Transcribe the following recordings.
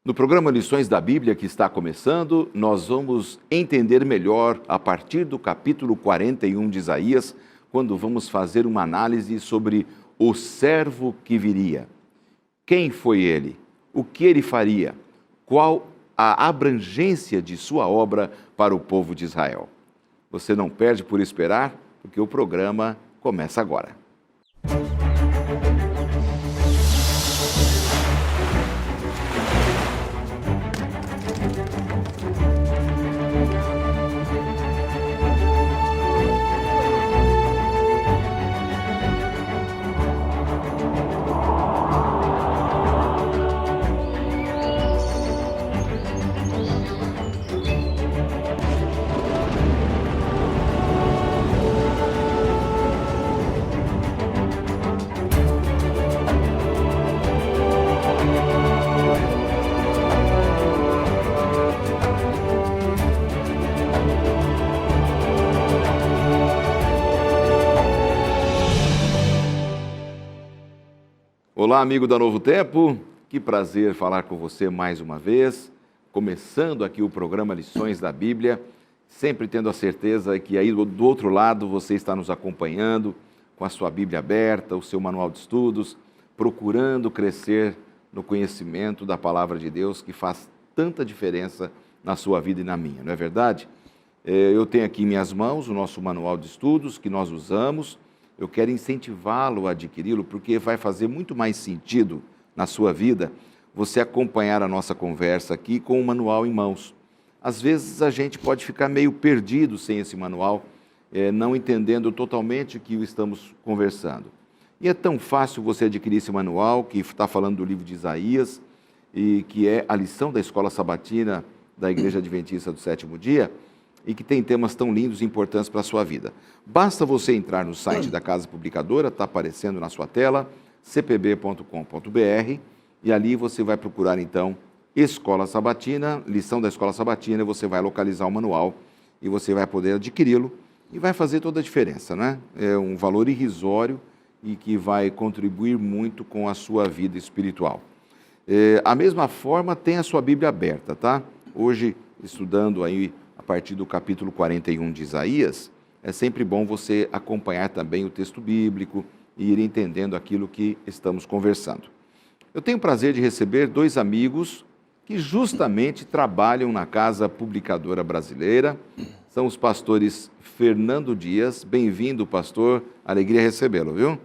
No programa Lições da Bíblia que está começando, nós vamos entender melhor a partir do capítulo 41 de Isaías, quando vamos fazer uma análise sobre o servo que viria. Quem foi ele? O que ele faria? Qual a abrangência de sua obra para o povo de Israel? Você não perde por esperar, porque o programa começa agora. Olá, amigo da Novo Tempo, que prazer falar com você mais uma vez, começando aqui o programa Lições da Bíblia, sempre tendo a certeza que aí do outro lado você está nos acompanhando, com a sua Bíblia aberta, o seu manual de estudos, procurando crescer no conhecimento da Palavra de Deus, que faz tanta diferença na sua vida e na minha, não é verdade? Eu tenho aqui em minhas mãos o nosso manual de estudos que nós usamos. Eu quero incentivá-lo a adquiri-lo, porque vai fazer muito mais sentido na sua vida você acompanhar a nossa conversa aqui com o manual em mãos. Às vezes a gente pode ficar meio perdido sem esse manual, não entendendo totalmente o que estamos conversando. E é tão fácil você adquirir esse manual, que está falando do livro de Isaías, e que é a lição da Escola Sabatina da Igreja Adventista do Sétimo Dia, e que tem temas tão lindos e importantes para a sua vida. Basta você entrar no site da Casa Publicadora, está aparecendo na sua tela, cpb.com.br, e ali você vai procurar, então, Escola Sabatina, lição da Escola Sabatina, e você vai localizar o manual, e você vai poder adquiri-lo, e vai fazer toda a diferença, né? É um valor irrisório e que vai contribuir muito com a sua vida espiritual. A mesma forma, tem a sua Bíblia aberta, tá? Hoje, estudando aí a partir do capítulo 41 de Isaías, é sempre bom você acompanhar também o texto bíblico e ir entendendo aquilo que estamos conversando. Eu tenho o prazer de receber dois amigos que justamente trabalham na Casa Publicadora Brasileira. São os pastores Fernando Dias. Bem-vindo, pastor. Alegria recebê-lo, viu?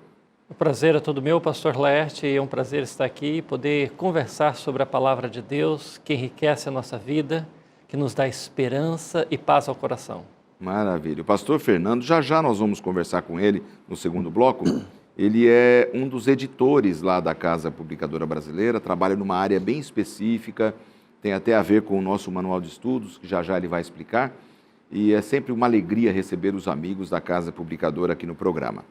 O prazer é todo meu, pastor Laerte, é um prazer estar aqui e poder conversar sobre a palavra de Deus, que enriquece a nossa vida, que nos dá esperança e paz ao coração. Maravilha. O pastor Fernando, já nós vamos conversar com ele no segundo bloco. Ele é um dos editores lá da Casa Publicadora Brasileira, trabalha numa área bem específica, tem até a ver com o nosso manual de estudos, que já ele vai explicar, e é sempre uma alegria receber os amigos da Casa Publicadora aqui no programa.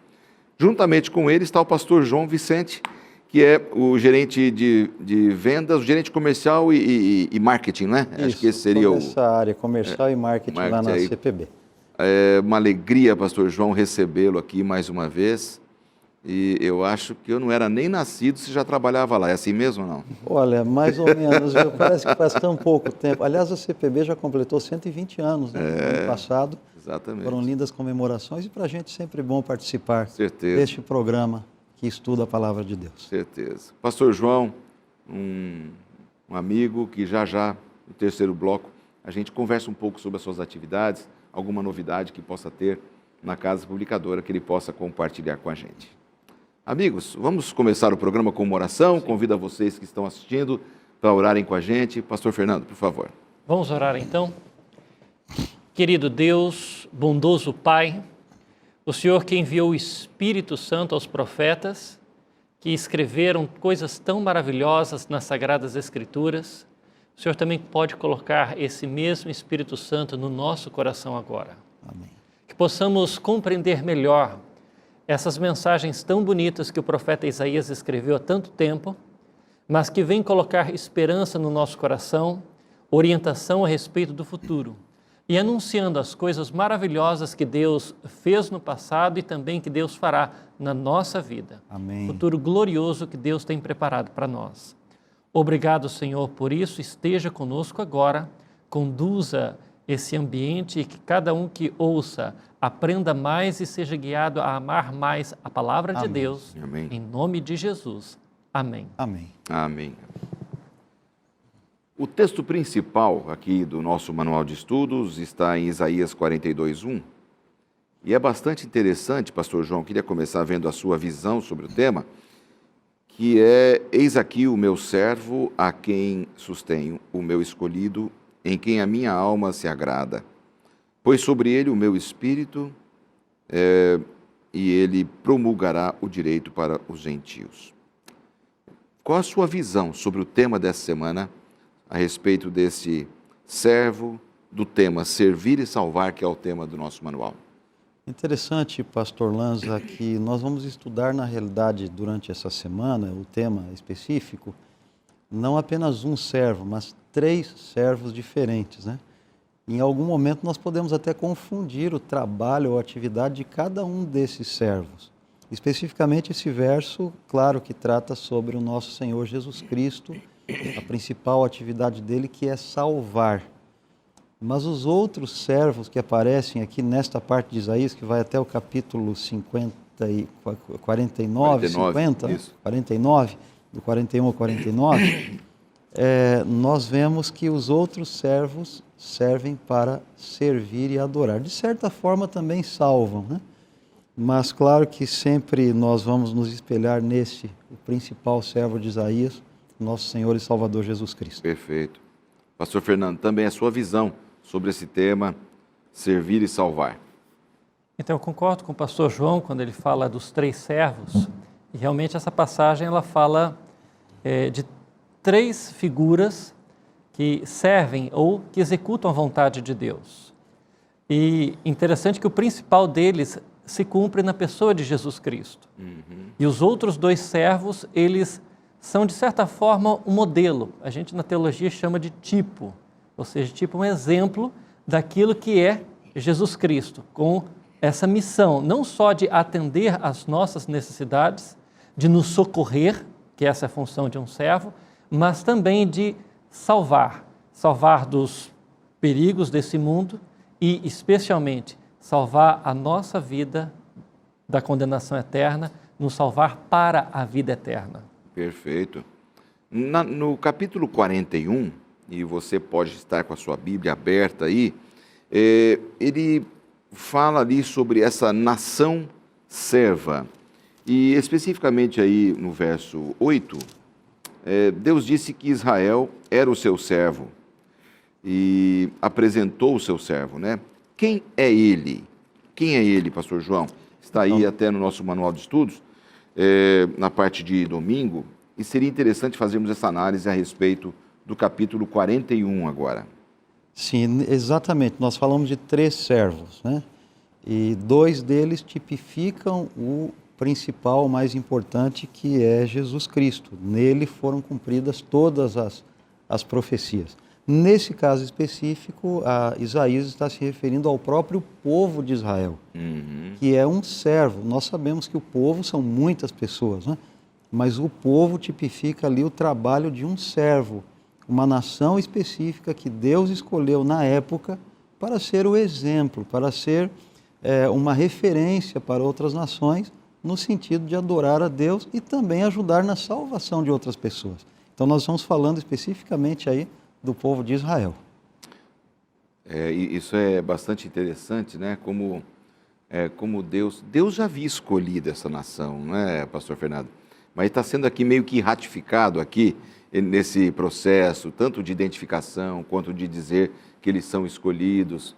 Juntamente com ele está o pastor João Vicente, que é o gerente de vendas, o gerente comercial e marketing, né? Isso, acho que esse seria essa área comercial e marketing lá na CPB. É uma alegria, pastor João, recebê-lo aqui mais uma vez. E eu acho que eu não era nem nascido, você já trabalhava lá. É assim mesmo ou não? Olha, mais ou menos, viu? Parece que faz tão pouco tempo. Aliás, a CPB já completou 120 anos, né? No ano passado. Exatamente. Foram lindas comemorações e para a gente sempre bom participar Certeza. deste programa que estuda a Palavra de Deus. Certeza. Pastor João, um amigo que já no terceiro bloco, a gente conversa um pouco sobre as suas atividades, alguma novidade que possa ter na Casa Publicadora, que ele possa compartilhar com a gente. Amigos, vamos começar o programa com uma oração. Sim. Convido a vocês que estão assistindo para orarem com a gente. Pastor Fernando, por favor. Vamos orar então? Querido Deus, bondoso Pai, o Senhor que enviou o Espírito Santo aos profetas, que escreveram coisas tão maravilhosas nas Sagradas Escrituras, o Senhor também pode colocar esse mesmo Espírito Santo no nosso coração agora. Amém. Que possamos compreender melhor essas mensagens tão bonitas que o profeta Isaías escreveu há tanto tempo, mas que vem colocar esperança no nosso coração, orientação a respeito do futuro e anunciando as coisas maravilhosas que Deus fez no passado e também que Deus fará na nossa vida. Amém. Futuro glorioso que Deus tem preparado para nós. Obrigado, Senhor, por isso. Esteja conosco agora, conduza esse ambiente e que cada um que ouça aprenda mais e seja guiado a amar mais a palavra de Deus. Amém. Em nome de Jesus. Amém. Amém. Amém. O texto principal aqui do nosso manual de estudos está em Isaías 42:1. E é bastante interessante, pastor João, queria começar vendo a sua visão sobre o tema, que é: eis aqui o meu servo, a quem sustenho, o meu escolhido, em quem a minha alma se agrada. Pois sobre ele o meu espírito, e ele promulgará o direito para os gentios. Qual a sua visão sobre o tema dessa semana, a respeito desse servo, do tema servir e salvar, que é o tema do nosso manual? Interessante, pastor Lanza, que nós vamos estudar, na realidade, durante essa semana, o tema específico, não apenas um servo, mas 3 servos diferentes, né? Em algum momento nós podemos até confundir o trabalho ou atividade de cada um desses servos. Especificamente esse verso, claro que trata sobre o nosso Senhor Jesus Cristo, a principal atividade dele, que é salvar. Mas os outros servos que aparecem aqui nesta parte de Isaías, que vai até o capítulo 49, do 41 ao 49, nós vemos que os outros servos servem para servir e adorar. De certa forma também salvam, né? Mas claro que sempre nós vamos nos espelhar nesse, o principal servo de Isaías, nosso Senhor e Salvador Jesus Cristo. Perfeito. Pastor Fernando, também a sua visão sobre esse tema, servir e salvar. Então, eu concordo com o pastor João quando ele fala dos 3 servos, e realmente essa passagem ela fala de 3 figuras que servem ou que executam a vontade de Deus. E interessante que o principal deles se cumpre na pessoa de Jesus Cristo. E os outros 2 servos, eles são, de certa forma, um modelo. A gente na teologia chama de tipo, ou seja, tipo um exemplo daquilo que é Jesus Cristo, com essa missão, não só de atender às nossas necessidades, de nos socorrer, que essa é a função de um servo, mas também de salvar dos perigos desse mundo e, especialmente, salvar a nossa vida da condenação eterna, nos salvar para a vida eterna. Perfeito. No capítulo 41, e você pode estar com a sua Bíblia aberta aí, ele fala ali sobre essa nação serva. E especificamente aí no verso 8, Deus disse que Israel era o seu servo e apresentou o seu servo, né? Quem é ele? Quem é ele, pastor João? Está aí até no nosso manual de estudos, na parte de domingo, e seria interessante fazermos essa análise a respeito do capítulo 41 agora. Sim, exatamente. Nós falamos de 3 servos, né? E 2 deles tipificam o principal, o mais importante, que é Jesus Cristo. Nele foram cumpridas todas as profecias. Nesse caso específico, Isaías está se referindo ao próprio povo de Israel, que é um servo. Nós sabemos que o povo são muitas pessoas, né? Mas o povo tipifica ali o trabalho de um servo, uma nação específica que Deus escolheu na época para ser o exemplo, para ser uma referência para outras nações, no sentido de adorar a Deus e também ajudar na salvação de outras pessoas. Então nós estamos falando especificamente aí do povo de Israel. Isso é bastante interessante, né? Como Deus já havia escolhido essa nação, não é, pastor Fernando? Mas está sendo aqui meio que ratificado aqui nesse processo, tanto de identificação quanto de dizer que eles são escolhidos.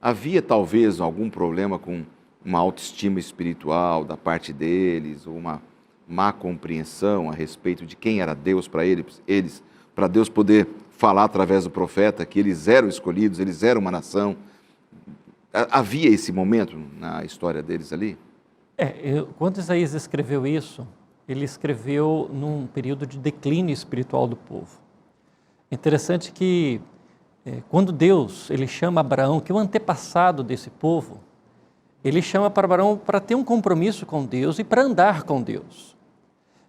Havia talvez algum problema com uma autoestima espiritual da parte deles, ou uma má compreensão a respeito de quem era Deus para eles, para Deus poder falar através do profeta que eles eram escolhidos, eles eram uma nação. Havia esse momento na história deles ali? Quando Isaías escreveu isso, ele escreveu num período de declínio espiritual do povo. Interessante que quando Deus ele chama Abraão, que é o antepassado desse povo, ele chama para Abraão para ter um compromisso com Deus e para andar com Deus.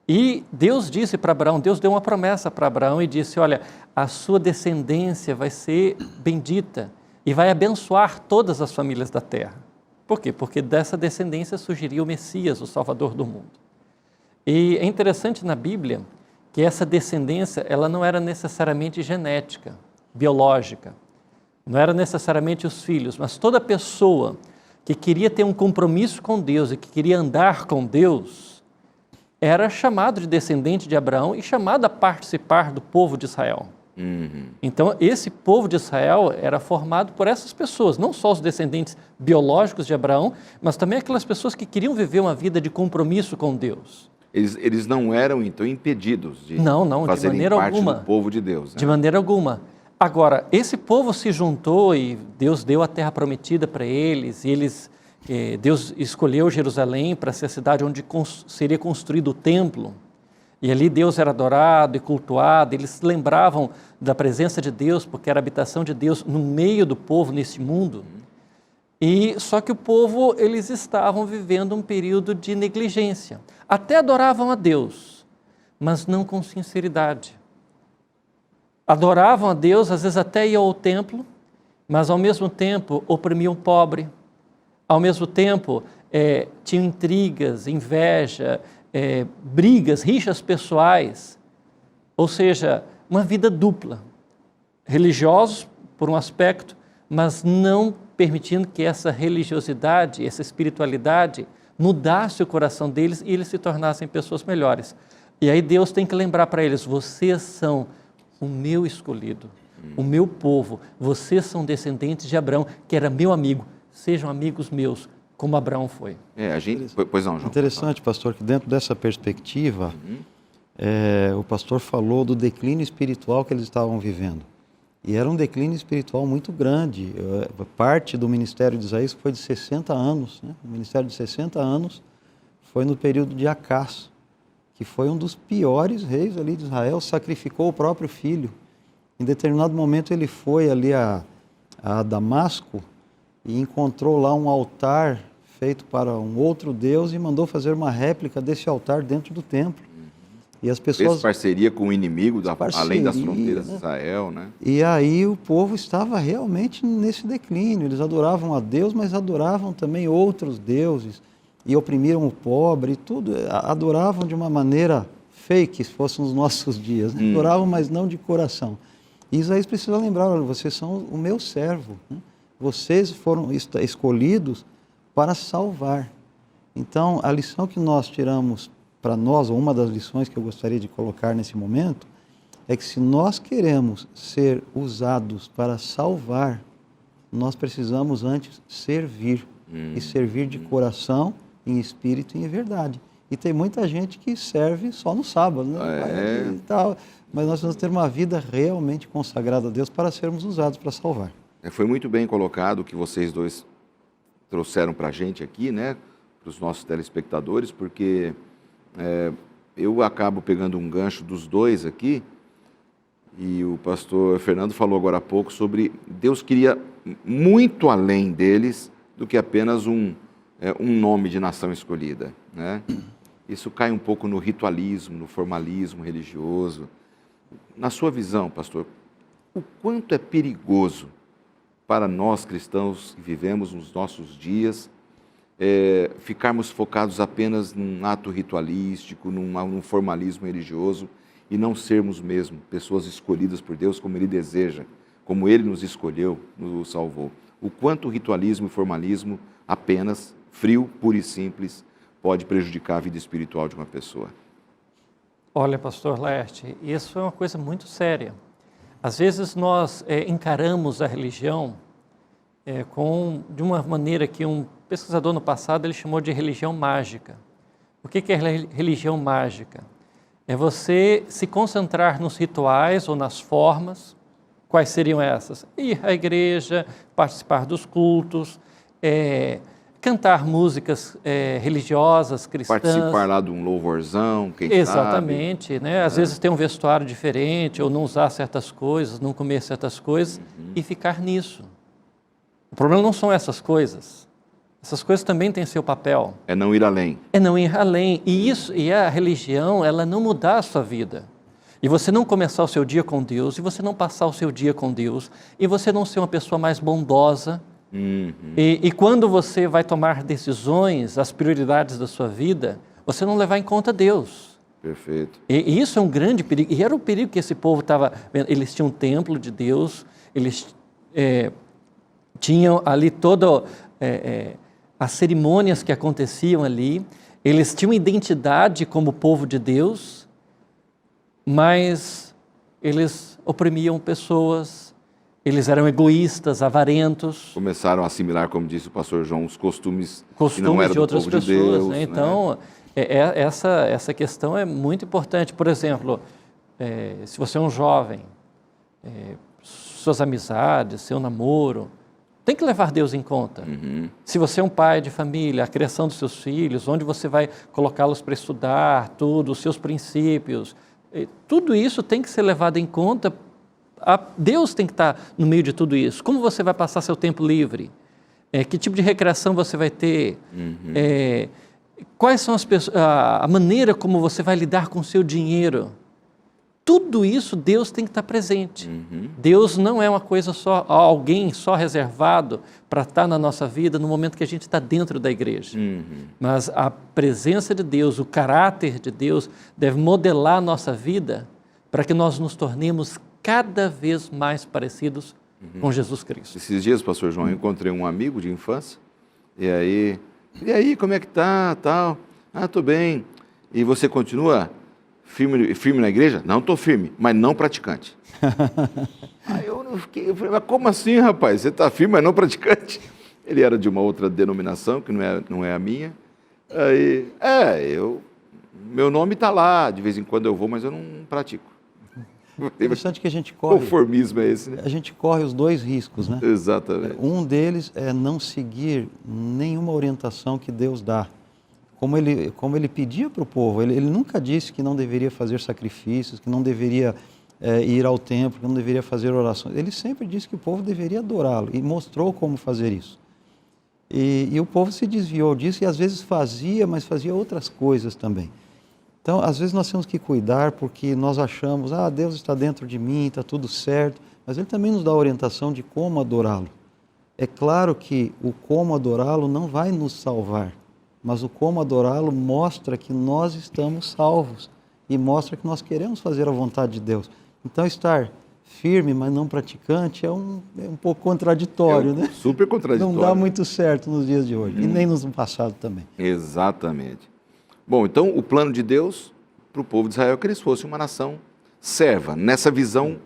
E Deus disse para Abraão, Deus deu uma promessa para Abraão e disse, olha, a sua descendência vai ser bendita e vai abençoar todas as famílias da terra. Por quê? Porque dessa descendência surgiria o Messias, o Salvador do mundo. E é interessante na Bíblia que essa descendência, ela não era necessariamente genética, biológica. Não era necessariamente os filhos, mas toda pessoa que queria ter um compromisso com Deus e que queria andar com Deus, era chamado de descendente de Abraão e chamado a participar do povo de Israel. Então, esse povo de Israel era formado por essas pessoas, não só os descendentes biológicos de Abraão, mas também aquelas pessoas que queriam viver uma vida de compromisso com Deus. Eles não eram, então, impedidos de Não, fazerem de maneira parte alguma. do povo de Deus. Né? De maneira alguma. Agora, esse povo se juntou e Deus deu a terra prometida para eles, e Deus escolheu Jerusalém para ser a cidade onde seria construído o templo. E ali Deus era adorado e cultuado, eles se lembravam da presença de Deus, porque era a habitação de Deus no meio do povo nesse mundo. E só que o povo, eles estavam vivendo um período de negligência. Até adoravam a Deus, mas não com sinceridade. Adoravam a Deus, às vezes até iam ao templo, mas ao mesmo tempo oprimiam o pobre. Ao mesmo tempo, tinham intrigas, inveja, brigas, rixas pessoais, ou seja, uma vida dupla, religiosos por um aspecto, mas não permitindo que essa religiosidade, essa espiritualidade mudasse o coração deles e eles se tornassem pessoas melhores. E aí Deus tem que lembrar para eles, vocês são o meu escolhido, o meu povo, vocês são descendentes de Abraão, que era meu amigo, sejam amigos meus, como Abraão foi. Pois não, João. Interessante, pastor, que dentro dessa perspectiva, o pastor falou do declínio espiritual que eles estavam vivendo. E era um declínio espiritual muito grande. Parte do ministério de Isaías foi de 60 anos. Né? O ministério de 60 anos foi no período de Acás, que foi um dos piores reis ali de Israel, sacrificou o próprio filho. Em determinado momento ele foi ali a Damasco e encontrou lá um altar feito para um outro Deus e mandou fazer uma réplica desse altar dentro do templo. E as pessoas... Fez parceria com o inimigo, além das fronteiras de Israel, né? E aí o povo estava realmente nesse declínio. Eles adoravam a Deus, mas adoravam também outros deuses e oprimiram o pobre e tudo. Adoravam de uma maneira fake, se fosse nos nossos dias. Né? Adoravam, mas não de coração. E Isaías precisa lembrar, olha, vocês são o meu servo. Né? Vocês foram escolhidos para salvar. Então, a lição que nós tiramos para nós, ou uma das lições que eu gostaria de colocar nesse momento, é que se nós queremos ser usados para salvar, nós precisamos antes servir. E servir de coração, em espírito e em verdade. E tem muita gente que serve só no sábado, né? E tal. Mas nós vamos ter uma vida realmente consagrada a Deus para sermos usados para salvar. Foi muito bem colocado o que vocês dois trouxeram para a gente aqui, né? Para os nossos telespectadores, porque eu acabo pegando um gancho dos dois aqui, e o pastor Fernando falou agora há pouco sobre Deus queria muito além deles do que apenas um nome de nação escolhida, né? Isso cai um pouco no ritualismo, no formalismo religioso. Na sua visão, pastor, o quanto é perigoso para nós cristãos que vivemos nos nossos dias ficarmos focados apenas num ato ritualístico, num formalismo religioso e não sermos mesmo pessoas escolhidas por Deus como Ele deseja, como Ele nos escolheu, nos salvou. O quanto o ritualismo e formalismo apenas, frio, puro e simples, pode prejudicar a vida espiritual de uma pessoa. Olha, pastor Laerte, isso é uma coisa muito séria. Às vezes nós encaramos a religião de uma maneira que um pesquisador no passado ele chamou de religião mágica. O que é religião mágica? É você se concentrar nos rituais ou nas formas. Quais seriam essas? Ir à igreja, participar dos cultos, cantar músicas religiosas, cristãs. Participar lá de um louvorzão, quem sabe. Exatamente, né? Às vezes ter um vestuário diferente, ou não usar certas coisas, não comer certas coisas, e ficar nisso. O problema não são essas coisas. Essas coisas também têm seu papel. É não ir além. É não ir além. E a religião, ela não mudar a sua vida. E você não começar o seu dia com Deus, e você não passar o seu dia com Deus, e você não ser uma pessoa mais bondosa. E quando você vai tomar decisões, as prioridades da sua vida, você não levar em conta Deus. Perfeito. E isso é um grande perigo. E era o perigo que esse povo estava vendo. Eles tinham um templo de Deus, eles tinham ali todas as cerimônias que aconteciam ali, eles tinham identidade como povo de Deus, mas eles oprimiam pessoas, eles eram egoístas, avarentos. Começaram a assimilar, como disse o pastor João, os costumes que não eram de do outras povo pessoas. de Deus, Né? Então, essa questão é muito importante. Por exemplo, se você é um jovem, suas amizades, seu namoro, tem que levar Deus em conta. Se você é um pai de família, a criação dos seus filhos, onde você vai colocá-los para estudar, tudo, os seus princípios, tudo isso tem que ser levado em conta. Deus tem que estar no meio de tudo isso. Como você vai passar seu tempo livre? Que tipo de recreação você vai ter? Quais são a maneira como você vai lidar com o seu dinheiro? Tudo isso Deus tem que estar presente. Deus não é uma coisa só, alguém só reservado para estar na nossa vida no momento que a gente está dentro da igreja. Mas a presença de Deus, o caráter de Deus deve modelar a nossa vida para que nós nos tornemos cada vez mais parecidos com Jesus Cristo. Esses dias, pastor João, eu encontrei um amigo de infância, e aí, como é que tá, tal? Tô bem. E você continua firme na igreja? Não estou firme, mas não praticante. Aí eu falei, mas como assim, rapaz? Você está firme, mas não praticante? Ele era de uma outra denominação, que não é a minha. Aí, meu nome está lá, de vez em quando eu vou, mas eu não pratico. Interessante que a gente corre. Conformismo é esse, né? A gente corre os dois riscos, né? Exatamente. Um deles é não seguir nenhuma orientação que Deus dá. Como ele pedia para o povo, ele nunca disse que não deveria fazer sacrifícios, que não deveria ir ao templo, que não deveria fazer orações. Ele sempre disse que o povo deveria adorá-lo e mostrou como fazer isso. E o povo se desviou disso e às vezes fazia, mas fazia outras coisas também. Então, às vezes nós temos que cuidar porque nós achamos, Deus está dentro de mim, está tudo certo, mas Ele também nos dá a orientação de como adorá-lo. É claro que o como adorá-lo não vai nos salvar, mas o como adorá-lo mostra que nós estamos salvos e mostra que nós queremos fazer a vontade de Deus. Então, estar firme, mas não praticante é um pouco contraditório, né? Super contraditório. Não dá muito certo nos dias de hoje, e nem no passado também. Exatamente. Bom, então o plano de Deus para o povo de Israel é que eles fossem uma nação serva, nessa visão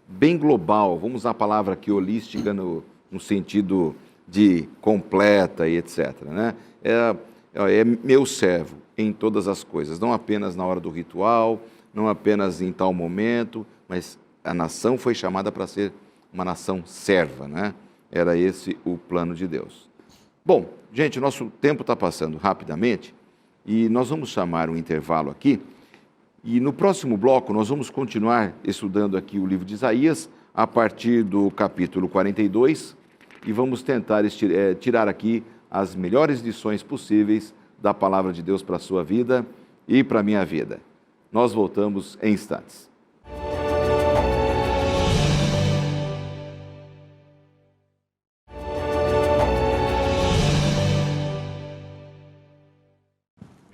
bem global, vamos usar a palavra aqui holística no sentido de completa e etc. Né? É meu servo em todas as coisas, não apenas na hora do ritual, não apenas em tal momento, mas a nação foi chamada para ser uma nação serva, né? Era esse o plano de Deus. Bom, gente, nosso tempo está passando rapidamente, e nós vamos chamar um intervalo aqui, e no próximo bloco nós vamos continuar estudando aqui o livro de Isaías, a partir do capítulo 42, e vamos tentar tirar aqui as melhores lições possíveis da palavra de Deus para a sua vida e para a minha vida. Nós voltamos em instantes.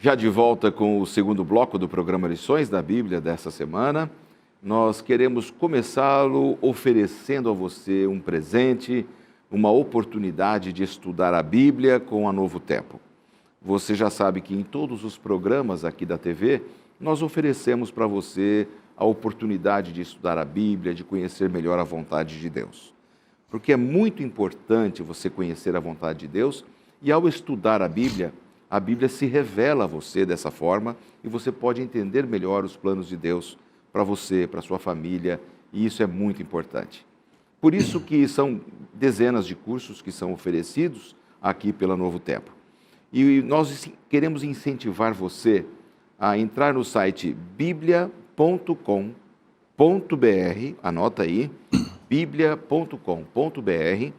Já de volta com o segundo bloco do programa Lições da Bíblia dessa semana, nós queremos começá-lo oferecendo a você um presente, uma oportunidade de estudar a Bíblia com a Novo Tempo. Você já sabe que em todos os programas aqui da TV, nós oferecemos para você a oportunidade de estudar a Bíblia, de conhecer melhor a vontade de Deus. Porque é muito importante você conhecer a vontade de Deus e ao estudar a Bíblia se revela a você dessa forma e você pode entender melhor os planos de Deus para você, para sua família, e isso é muito importante. Por isso que são dezenas de cursos que são oferecidos aqui pela Novo Tempo. E nós queremos incentivar você a entrar no site biblia.com.br, anota aí, biblia.com.br,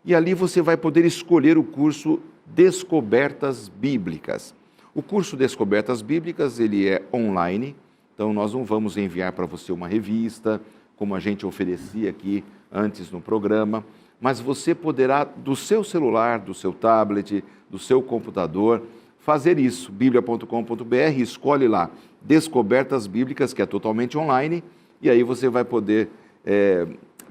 e ali você vai poder escolher o curso Descobertas Bíblicas. O curso Descobertas Bíblicas, ele é online, então nós não vamos enviar para você uma revista, como a gente oferecia aqui antes no programa, mas você poderá, do seu celular, do seu tablet, do seu computador, fazer isso. biblia.com.br, escolhe lá Descobertas Bíblicas, que é totalmente online, e aí você vai poder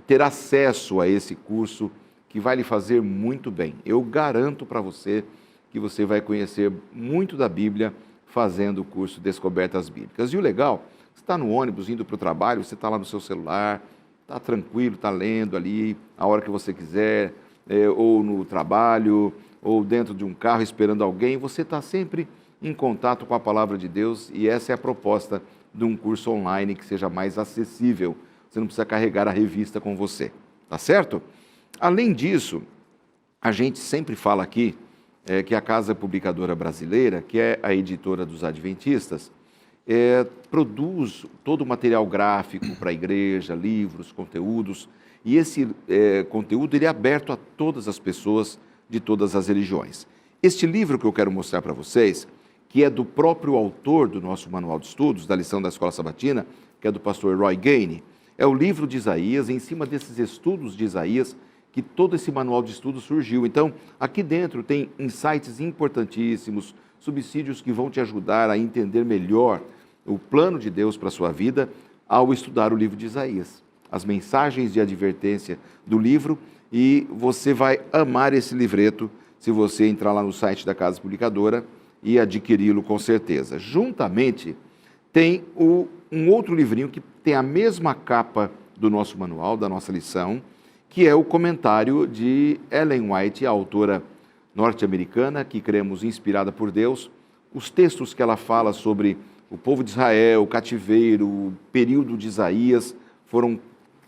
ter acesso a esse curso que vai lhe fazer muito bem. Eu garanto para você que você vai conhecer muito da Bíblia fazendo o curso Descobertas Bíblicas. E o legal, você está no ônibus, indo para o trabalho, você está lá no seu celular, está tranquilo, está lendo ali a hora que você quiser, ou no trabalho, ou dentro de um carro esperando alguém, você está sempre em contato com a Palavra de Deus, e essa é a proposta de um curso online que seja mais acessível. Você não precisa carregar a revista com você, tá certo? Além disso, a gente sempre fala aqui que a Casa Publicadora Brasileira, que é a editora dos Adventistas, produz todo o material gráfico para a igreja, livros, conteúdos, e esse conteúdo ele é aberto a todas as pessoas de todas as religiões. Este livro que eu quero mostrar para vocês, que é do próprio autor do nosso manual de estudos, da lição da Escola Sabatina, que é do pastor Roy Gaine, é o livro de Isaías. Em cima desses estudos de Isaías, que todo esse manual de estudos surgiu. Então, aqui dentro tem insights importantíssimos, subsídios que vão te ajudar a entender melhor o plano de Deus para a sua vida ao estudar o livro de Isaías. As mensagens de advertência do livro, e você vai amar esse livreto se você entrar lá no site da Casa Publicadora e adquiri-lo com certeza. Juntamente, tem um outro livrinho que tem a mesma capa do nosso manual, da nossa lição, que é o comentário de Ellen White, a autora norte-americana, que cremos inspirada por Deus. Os textos que ela fala sobre o povo de Israel, o cativeiro, o período de Isaías, foram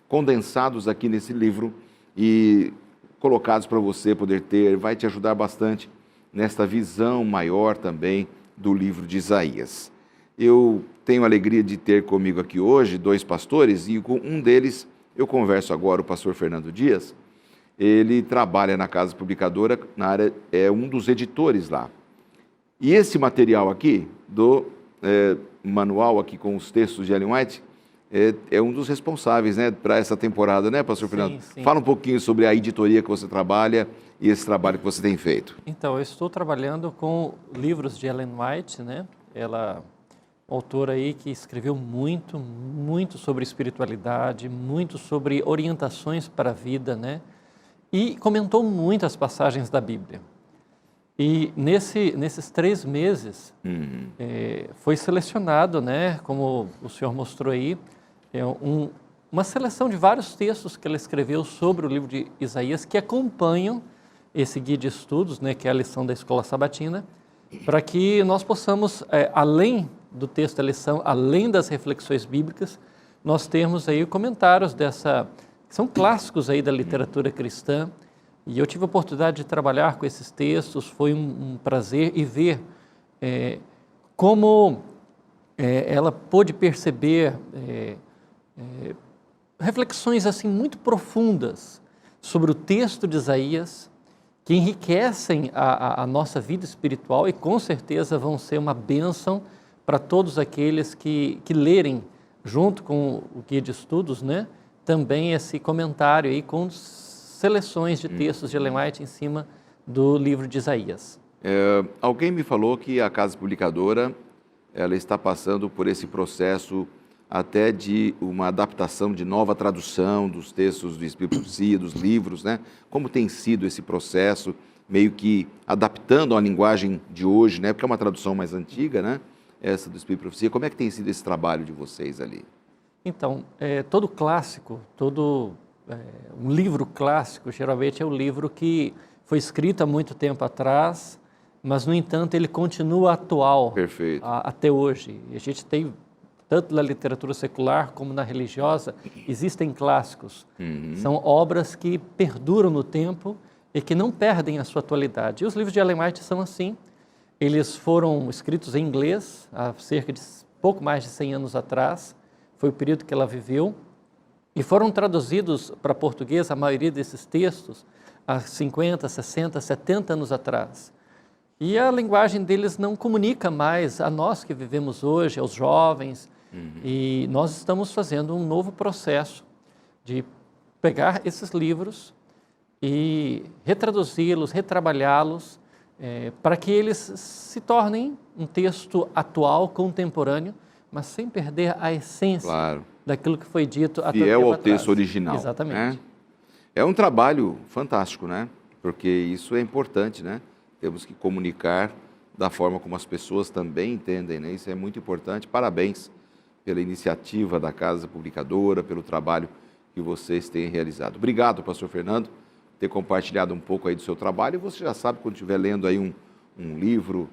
condensados aqui nesse livro e colocados para você poder ter, vai te ajudar bastante nesta visão maior também do livro de Isaías. Eu tenho a alegria de ter comigo aqui hoje 2 pastores, e com um deles eu converso agora, o pastor Fernando Dias. Ele trabalha na Casa Publicadora, na área, é um dos editores lá. E esse material aqui, do manual aqui com os textos de Ellen White, é um dos responsáveis, né, para essa temporada, né, pastor Fernando? Sim. Fala um pouquinho sobre a editoria que você trabalha e esse trabalho que você tem feito. Então, eu estou trabalhando com livros de Ellen White, né? Ela, autora aí que escreveu muito sobre espiritualidade, muito sobre orientações para a vida, né? E comentou muitas passagens da Bíblia. E nesses 3 meses foi selecionado, né, como o senhor mostrou aí, uma seleção de vários textos que ela escreveu sobre o livro de Isaías que acompanham esse guia de estudos, né, que é a lição da Escola Sabatina, para que nós possamos, além do texto da lição, além das reflexões bíblicas, nós termos aí comentários que são clássicos aí da literatura cristã. E eu tive a oportunidade de trabalhar com esses textos, foi um prazer, e ver como ela pôde perceber reflexões assim muito profundas sobre o texto de Isaías, que enriquecem a nossa vida espiritual e com certeza vão ser uma bênção para todos aqueles que lerem, junto com o guia de estudos, né, também esse comentário aí com seleções de textos de Ellen White em cima do livro de Isaías. Alguém me falou que a Casa Publicadora ela está passando por esse processo até de uma adaptação de nova tradução dos textos do Espírito Profecia, dos livros, né? Como tem sido esse processo, meio que adaptando a linguagem de hoje, né? Porque é uma tradução mais antiga, né? Essa do Espírito Profecia. Como é que tem sido esse trabalho de vocês ali? Então, todo clássico, um livro clássico, geralmente é um livro que foi escrito há muito tempo atrás, mas, no entanto, ele continua atual. Perfeito. Até hoje. E a gente tem, tanto na literatura secular como na religiosa, existem clássicos. São obras que perduram no tempo e que não perdem a sua atualidade. E os livros de Ellen White são assim. Eles foram escritos em inglês há cerca de pouco mais de 100 anos atrás. Foi o período que ela viveu. E foram traduzidos para português, a maioria desses textos, há 50, 60, 70 anos atrás. E a linguagem deles não comunica mais a nós que vivemos hoje, aos jovens. E nós estamos fazendo um novo processo de pegar esses livros e retraduzi-los, retrabalhá-los, para que eles se tornem um texto atual, contemporâneo, mas sem perder a essência daquilo que foi dito há tanto tempo atrás. Fiel ao texto original. Exatamente. Né? É um trabalho fantástico, né? Porque isso é importante, né? Temos que comunicar da forma como as pessoas também entendem, né? Isso é muito importante. Parabéns pela iniciativa da Casa Publicadora, pelo trabalho que vocês têm realizado. Obrigado, pastor Fernando, por ter compartilhado um pouco aí do seu trabalho. E você já sabe, quando estiver lendo aí um livro,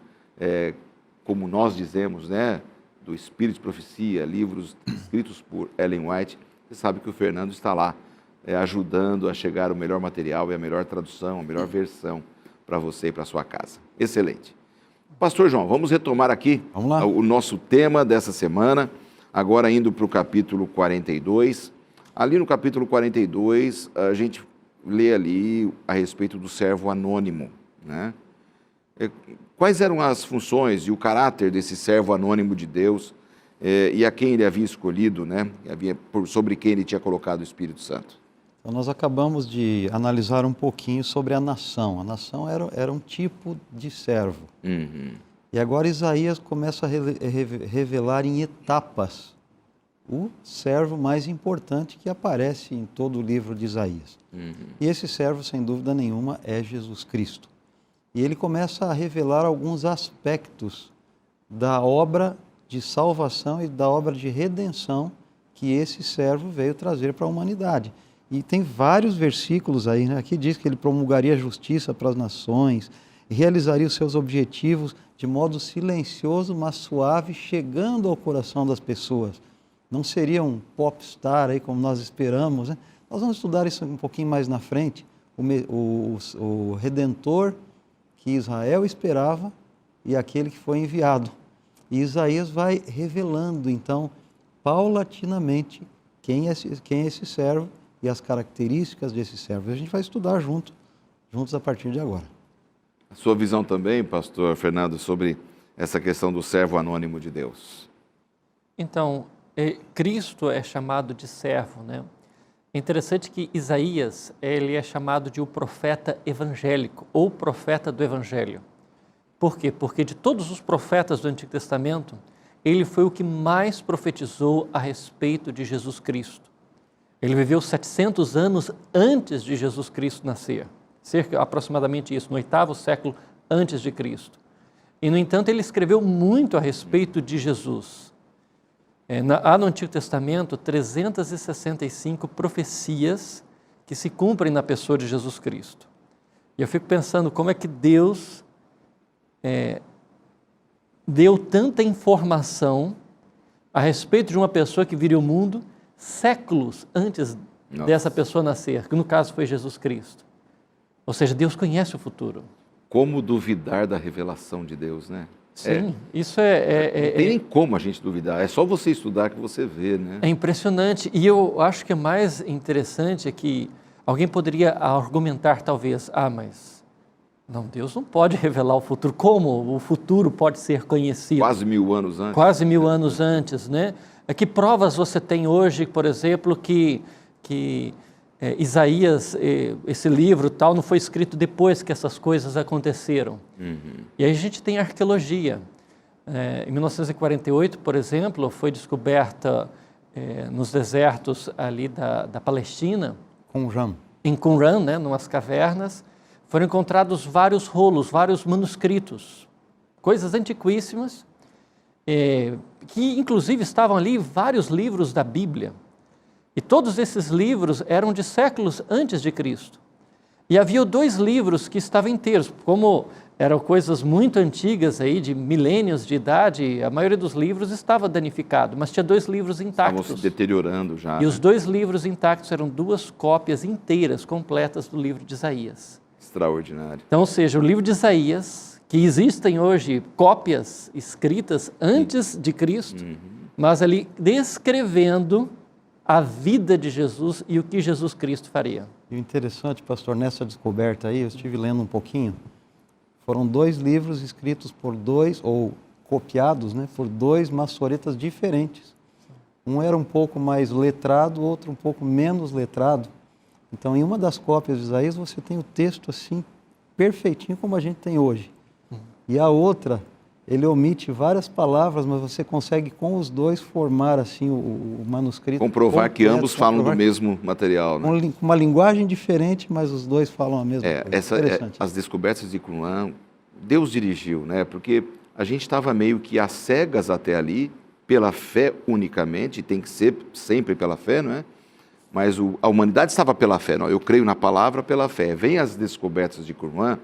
como nós dizemos, né? Do Espírito de Profecia, livros escritos por Ellen White, você sabe que o Fernando está lá, ajudando a chegar o melhor material e a melhor tradução, a melhor versão para você e para a sua casa. Excelente. Pastor João, vamos retomar aqui o nosso tema dessa semana, agora indo para o capítulo 42. Ali no capítulo 42, a gente lê ali a respeito do servo anônimo, né? Quais eram as funções e o caráter desse servo anônimo de Deus e a quem ele havia escolhido, né? Sobre quem ele tinha colocado o Espírito Santo? Então, nós acabamos de analisar um pouquinho sobre a nação. A nação era um tipo de servo. E agora Isaías começa a revelar em etapas o servo mais importante que aparece em todo o livro de Isaías. E esse servo, sem dúvida nenhuma, é Jesus Cristo. E ele começa a revelar alguns aspectos da obra de salvação e da obra de redenção que esse servo veio trazer para a humanidade. E tem vários versículos aí, né? Aqui diz que ele promulgaria justiça para as nações, realizaria os seus objetivos de modo silencioso, mas suave, chegando ao coração das pessoas. Não seria um popstar aí como nós esperamos, né? Nós vamos estudar isso um pouquinho mais na frente. O Redentor que Israel esperava e aquele que foi enviado. E Isaías vai revelando, então, paulatinamente, quem é esse servo e as características desse servo. A gente vai estudar juntos a partir de agora. A sua visão também, pastor Fernando, sobre essa questão do servo anônimo de Deus? Então, Cristo é chamado de servo, né? É interessante que Isaías, ele é chamado de o profeta evangélico, ou profeta do evangelho. Por quê? Porque de todos os profetas do Antigo Testamento, ele foi o que mais profetizou a respeito de Jesus Cristo. Ele viveu 700 anos antes de Jesus Cristo nascer, aproximadamente isso, no 8º século antes de Cristo. E, no entanto, ele escreveu muito a respeito de Jesus. Há no Antigo Testamento 365 profecias que se cumprem na pessoa de Jesus Cristo. E eu fico pensando como é que Deus deu tanta informação a respeito de uma pessoa que viria ao mundo séculos antes dessa pessoa nascer, que no caso foi Jesus Cristo. Ou seja, Deus conhece o futuro. Como duvidar da revelação de Deus, né? Sim, isso não tem nem como a gente duvidar, é só você estudar que você vê, né? É impressionante, e eu acho que é mais interessante que alguém poderia argumentar talvez, mas não, Deus não pode revelar o futuro, como o futuro pode ser conhecido? Quase 1000 anos antes. Quase 1000 anos antes, né? Que provas você tem hoje, por exemplo, que Isaías, esse livro tal, não foi escrito depois que essas coisas aconteceram. E aí a gente tem arqueologia. Em 1948, por exemplo, foi descoberta nos desertos ali da Palestina, em Qumran, né, numas cavernas, foram encontrados vários rolos, vários manuscritos, coisas antiquíssimas, que inclusive estavam ali vários livros da Bíblia. E todos esses livros eram de séculos antes de Cristo. E havia 2 livros que estavam inteiros, como eram coisas muito antigas, aí, de milênios de idade, a maioria dos livros estava danificado, mas tinha 2 livros intactos. Estavam se deteriorando já. E os 2 livros intactos eram 2 cópias inteiras, completas do livro de Isaías. Extraordinário. Então, ou seja, o livro de Isaías, que existem hoje cópias escritas antes de Cristo, mas ali descrevendo a vida de Jesus e o que Jesus Cristo faria. E o interessante, pastor, nessa descoberta aí, eu estive lendo um pouquinho, Foram 2 livros escritos por 2, ou copiados, né, por 2 maçoretas diferentes. Um era um pouco mais letrado, o outro um pouco menos letrado. Então, em uma das cópias de Isaías, você tem o texto assim, perfeitinho como a gente tem hoje. E a outra, ele omite várias palavras, mas você consegue com os 2 formar assim o manuscrito. Comprovar completo, que ambos falam do mesmo material, né? Com uma linguagem diferente, mas os 2 falam a mesma coisa. As descobertas de Qumran, Deus dirigiu, né? Porque a gente estava meio que às cegas até ali, pela fé unicamente, tem que ser sempre pela fé, não é? Mas a humanidade estava pela fé, não? Eu creio na palavra pela fé. Vem as descobertas de Qumran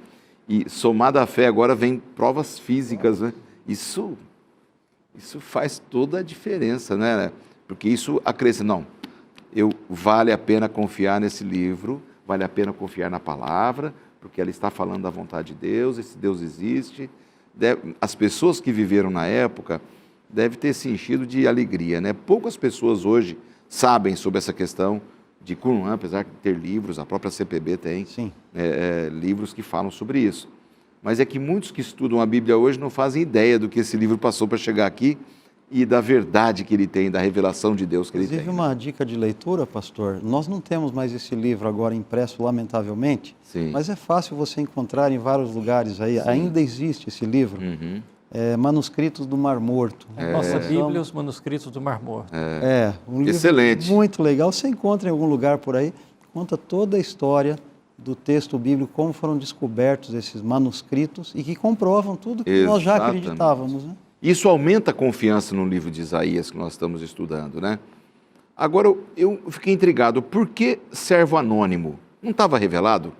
e, somada à fé, agora vem provas físicas, né? Isso faz toda a diferença, né? Porque isso acrescenta, não, vale a pena confiar nesse livro, vale a pena confiar na palavra, porque ela está falando da vontade de Deus, esse Deus existe. As pessoas que viveram na época devem ter se enchido de alegria, né? Poucas pessoas hoje sabem sobre essa questão de Qumran, apesar de ter livros, a própria CPB tem livros que falam sobre isso. Mas é que muitos que estudam a Bíblia hoje não fazem ideia do que esse livro passou para chegar aqui e da verdade que ele tem, da revelação de Deus que ele tem. Inclusive, uma dica de leitura, pastor, nós não temos mais esse livro agora impresso, lamentavelmente, mas é fácil você encontrar em vários lugares aí, ainda existe esse livro. Manuscritos do Mar Morto. Nossa Bíblia, os manuscritos do Mar Morto. Um livro excelente, muito legal. Você encontra em algum lugar por aí, conta toda a história do texto bíblico, como foram descobertos esses manuscritos e que comprovam tudo que nós já acreditávamos, né? Isso aumenta a confiança no livro de Isaías que nós estamos estudando, né? Agora, eu fiquei intrigado, por que servo anônimo? Não estava revelado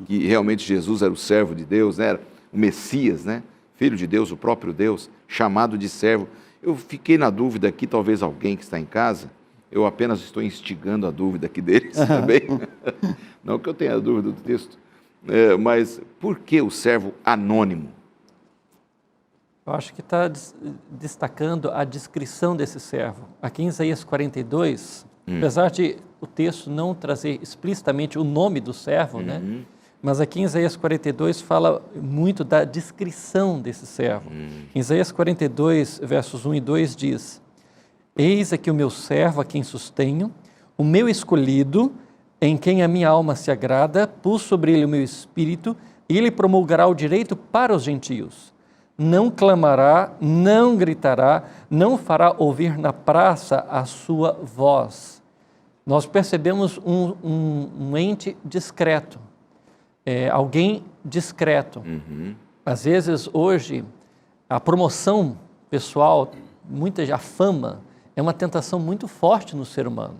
que realmente Jesus era o servo de Deus, né? Era o Messias, né? Filho de Deus, o próprio Deus, chamado de servo. Eu fiquei na dúvida aqui, talvez alguém que está em casa, eu apenas estou instigando a dúvida aqui deles também, não que eu tenha dúvida do texto, mas por que o servo anônimo? Eu acho que está destacando a descrição desse servo. Aqui em Isaías 42, apesar de o texto não trazer explicitamente o nome do servo, né? Mas aqui em Isaías 42 fala muito da descrição desse servo. Em Isaías 42, versos 1 e 2 diz: Eis aqui o meu servo a quem sustenho, o meu escolhido, em quem a minha alma se agrada, pus sobre ele o meu espírito, e ele promulgará o direito para os gentios. Não clamará, não gritará, não fará ouvir na praça a sua voz. Nós percebemos um ente discreto. Alguém discreto. Às vezes, hoje, a promoção pessoal, a fama, é uma tentação muito forte no ser humano.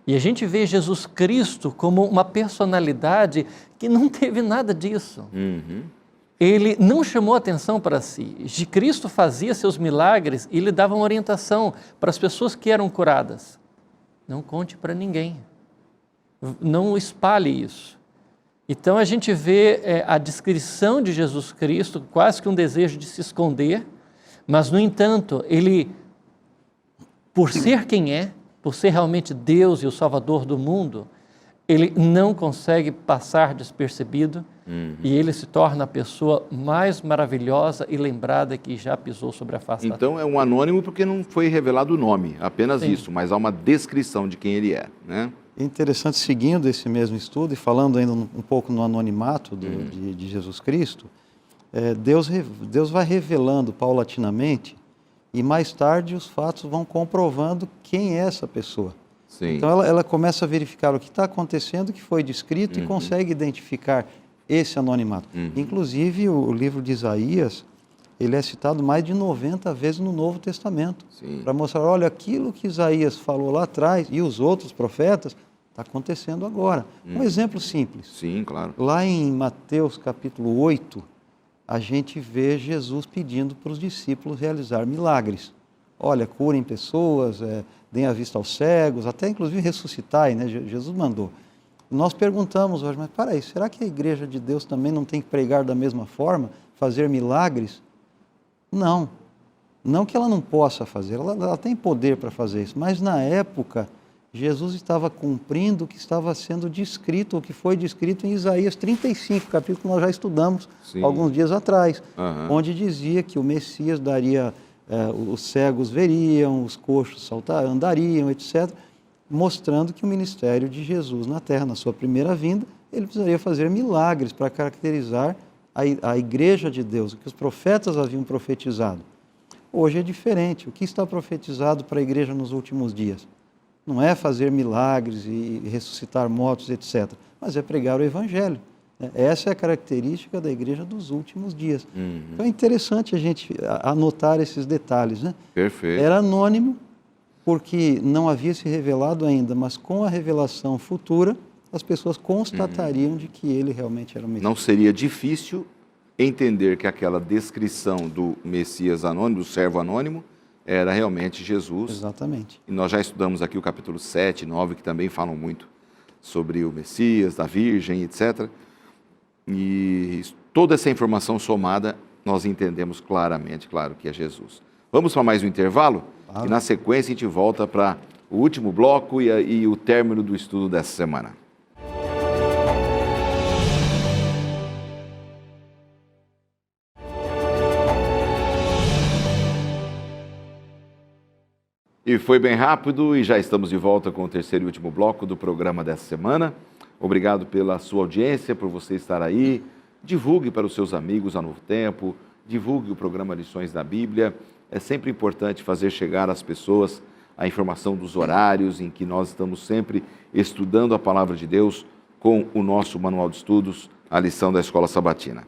E a gente vê Jesus Cristo como uma personalidade que não teve nada disso. Ele não chamou atenção para si. Cristo fazia seus milagres e lhe dava uma orientação para as pessoas que eram curadas. Não conte para ninguém. Não espalhe isso. Então, a gente vê a descrição de Jesus Cristo, quase que um desejo de se esconder, mas, no entanto, ele, por ser quem é, por ser realmente Deus e o Salvador do mundo, ele não consegue passar despercebido e ele se torna a pessoa mais maravilhosa e lembrada que já pisou sobre a face da terra. Então, é um anônimo porque não foi revelado o nome, apenas isso, mas há uma descrição de quem ele é, né? É interessante, seguindo esse mesmo estudo e falando ainda um pouco no anonimato de Jesus Cristo, Deus vai revelando paulatinamente e mais tarde os fatos vão comprovando quem é essa pessoa. Sim. Então ela começa a verificar o que está acontecendo, o que foi descrito e consegue identificar esse anonimato. Inclusive o livro de Isaías, ele é citado mais de 90 vezes no Novo Testamento, para mostrar, olha, aquilo que Isaías falou lá atrás e os outros profetas, está acontecendo agora. Um exemplo simples. Sim, claro. Lá em Mateus capítulo 8, a gente vê Jesus pedindo para os discípulos realizar milagres. Olha, curem pessoas, deem a vista aos cegos, até inclusive ressuscitai, né? Jesus mandou. Nós perguntamos hoje, mas para aí, será que a igreja de Deus também não tem que pregar da mesma forma, fazer milagres? Não. Não que ela não possa fazer, ela tem poder para fazer isso, mas na época Jesus estava cumprindo o que estava sendo descrito, o que foi descrito em Isaías 35, capítulo que nós já estudamos alguns dias atrás, onde dizia que o Messias daria, os cegos veriam, os coxos andariam, etc., mostrando que o ministério de Jesus na terra, na sua primeira vinda, ele precisaria fazer milagres para caracterizar a igreja de Deus, o que os profetas haviam profetizado. Hoje é diferente. O que está profetizado para a igreja nos últimos dias? Não é fazer milagres e ressuscitar mortos, etc., mas é pregar o Evangelho. Essa é a característica da igreja dos últimos dias. Então é interessante a gente anotar esses detalhes, né? Perfeito. Era anônimo, porque não havia se revelado ainda, mas com a revelação futura, as pessoas constatariam de que ele realmente era o Messias. Não seria difícil entender que aquela descrição do Messias anônimo, do servo anônimo, era realmente Jesus. Exatamente. E nós já estudamos aqui o capítulo 7 e 9, que também falam muito sobre o Messias, da Virgem, etc. E toda essa informação somada, nós entendemos claramente, claro, que é Jesus. Vamos para mais um intervalo? E na sequência a gente volta para o último bloco e o término do estudo dessa semana. E foi bem rápido e já estamos de volta com o terceiro e último bloco do programa dessa semana. Obrigado pela sua audiência, por você estar aí. Divulgue para os seus amigos a Novo Tempo, divulgue o programa Lições da Bíblia. É sempre importante fazer chegar às pessoas a informação dos horários em que nós estamos sempre estudando a Palavra de Deus com o nosso manual de estudos, a lição da Escola Sabatina.